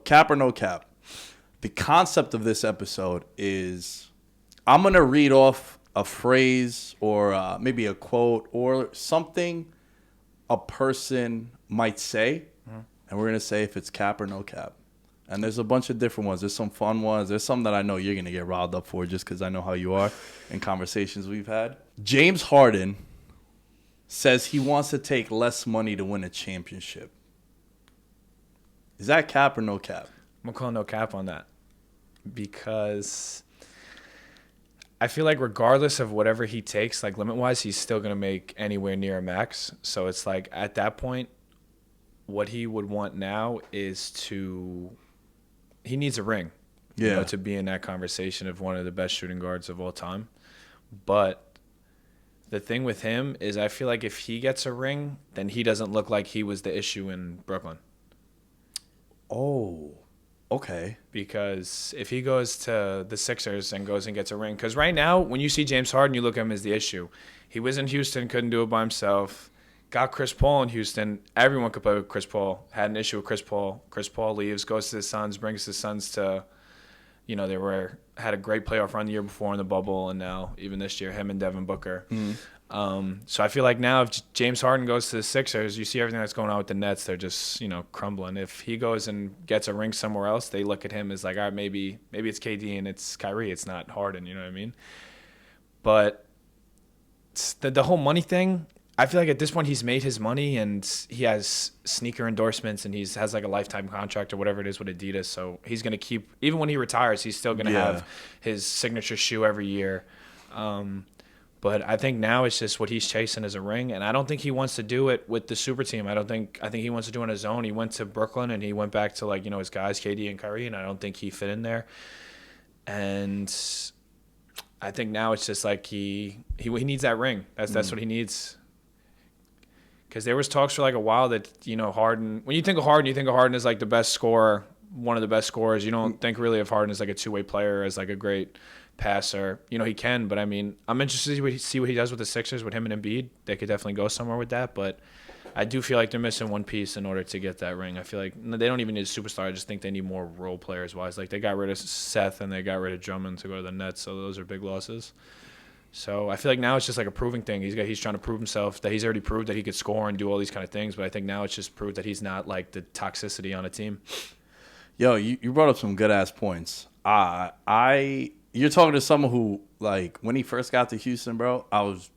cap or no cap. The concept of this episode is I'm going to read off a phrase or maybe a quote or something a person might say, and we're going to say if it's cap or no cap. And there's a bunch of different ones. There's some fun ones. There's some that I know you're going to get riled up for just because I know how you are in conversations we've had. James Harden says he wants to take less money to win a championship. Is that cap or no cap? I'm going to call no cap on that because I feel like regardless of whatever he takes, like limit-wise, he's still going to make anywhere near a max. So it's like at that point, what he would want now is he needs a ring, to be in that conversation of one of the best shooting guards of all time. But the thing with him is I feel like if he gets a ring, then he doesn't look like he was the issue in Brooklyn. Oh, okay. Because if he goes to the Sixers and goes and gets a ring, because right now when you see James Harden, you look at him as the issue. He was in Houston, couldn't do it by himself. Got Chris Paul in Houston. Everyone could play with Chris Paul. Had an issue with Chris Paul. Chris Paul leaves, goes to the Suns, brings the Suns to, they had a great playoff run the year before in the bubble, and now even this year, him and Devin Booker. So I feel like now if James Harden goes to the Sixers, you see everything that's going on with the Nets. They're just, crumbling. If he goes and gets a ring somewhere else, they look at him as like, all right, maybe it's KD and it's Kyrie. It's not Harden, you know what I mean? But the whole money thing, I feel like at this point he's made his money and he has sneaker endorsements and has like a lifetime contract or whatever it is with Adidas. So he's going to keep, even when he retires, he's still going to have his signature shoe every year. But I think now it's just what he's chasing is a ring. And I don't think he wants to do it with the super team. I think he wants to do it on his own. He went to Brooklyn and he went back to his guys, KD and Kyrie, and I don't think he fit in there. And I think now it's just like he needs that ring. That's what he needs. Because there was talks for like a while that, Harden, when you think of Harden as like the best scorer, one of the best scorers. You don't think really of Harden as like a two-way player, as like a great passer. He can, but I mean, I'm interested to see what he does with the Sixers with him and Embiid. They could definitely go somewhere with that, but I do feel like they're missing one piece in order to get that ring. I feel like they don't even need a superstar. I just think they need more role players wise. Like they got rid of Seth and they got rid of Drummond to go to the Nets, so those are big losses. So I feel like now it's just like a proving thing. He's trying to prove himself that he's already proved that he could score and do all these kind of things. But I think now it's just proved that he's not like the toxicity on a team. Yo, you brought up some good ass points. You're talking to someone who, like, when he first got to Houston, bro, I was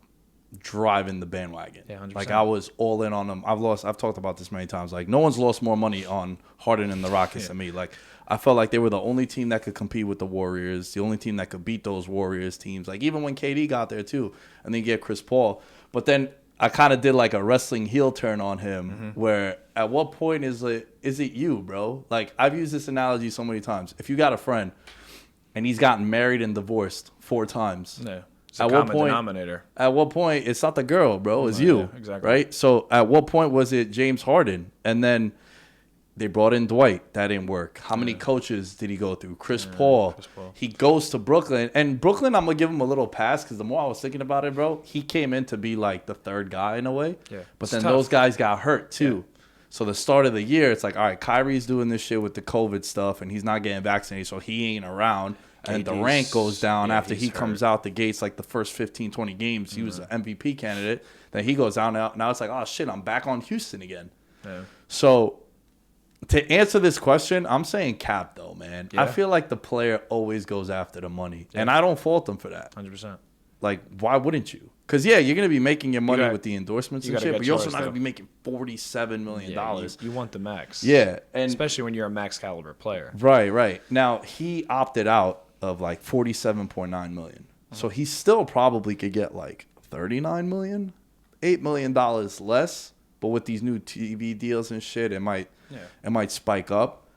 driving the bandwagon. Yeah, 100%. Like I was all in on him. I've talked about this many times. Like no one's lost more money on Harden and the Rockets than me. Like I felt like they were the only team that could compete with the Warriors, the only team that could beat those Warriors teams. Like even when KD got there too, and then get Chris Paul. But then I kind of did like a wrestling heel turn on him, where at what point is it you, bro? Like I've used this analogy so many times. If you got a friend and he's gotten married and divorced 4 times, it's a common denominator. At what point it's not the girl, bro? It's you, exactly. Right? So at what point was it James Harden, and then they brought in Dwight. That didn't work. How many coaches did he go through? Chris Paul. He goes to Brooklyn. And Brooklyn, I'm going to give him a little pass because the more I was thinking about it, bro, he came in to be like the third guy in a way. Yeah. But then those guys got hurt too. Yeah. So the start of the year, it's like, all right, Kyrie's doing this shit with the COVID stuff and he's not getting vaccinated, so he ain't around. And the rank goes down after he comes out the gates like the first 15, 20 games. He was an MVP candidate. Then he goes down. Now it's like, oh, shit, I'm back on Houston again. Yeah. So to answer this question, I'm saying cap, though, man. Yeah. I feel like the player always goes after the money. Yeah. And I don't fault them for that. 100%. Like, why wouldn't you? Because, yeah, you're going to be making your money with the endorsements and shit, but you're also not going to be making $47 million. Yeah, you want the max. Yeah. And especially when you're a max caliber player. Right. Now, he opted out of like $47.9 million. So he still probably could get like $39 million, $8 million less. But with these new TV deals and shit, it might spike up.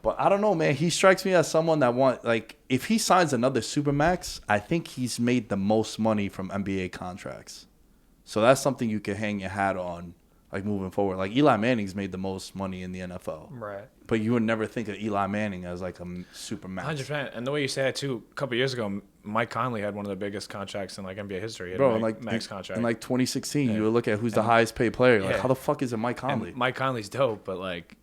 But I don't know, man. He strikes me as someone that if he signs another Supermax, I think he's made the most money from NBA contracts. So that's something you can hang your hat on, like moving forward. Like Eli Manning's made the most money in the NFL. Right. But you would never think of Eli Manning as like a Supermax. 100%. And the way you say that too, a couple of years ago, Mike Conley had one of the biggest contracts in like NBA history. He had max contract. In like 2016, you would look at who's the highest paid player. Like, how the fuck is it Mike Conley? And Mike Conley's dope, but like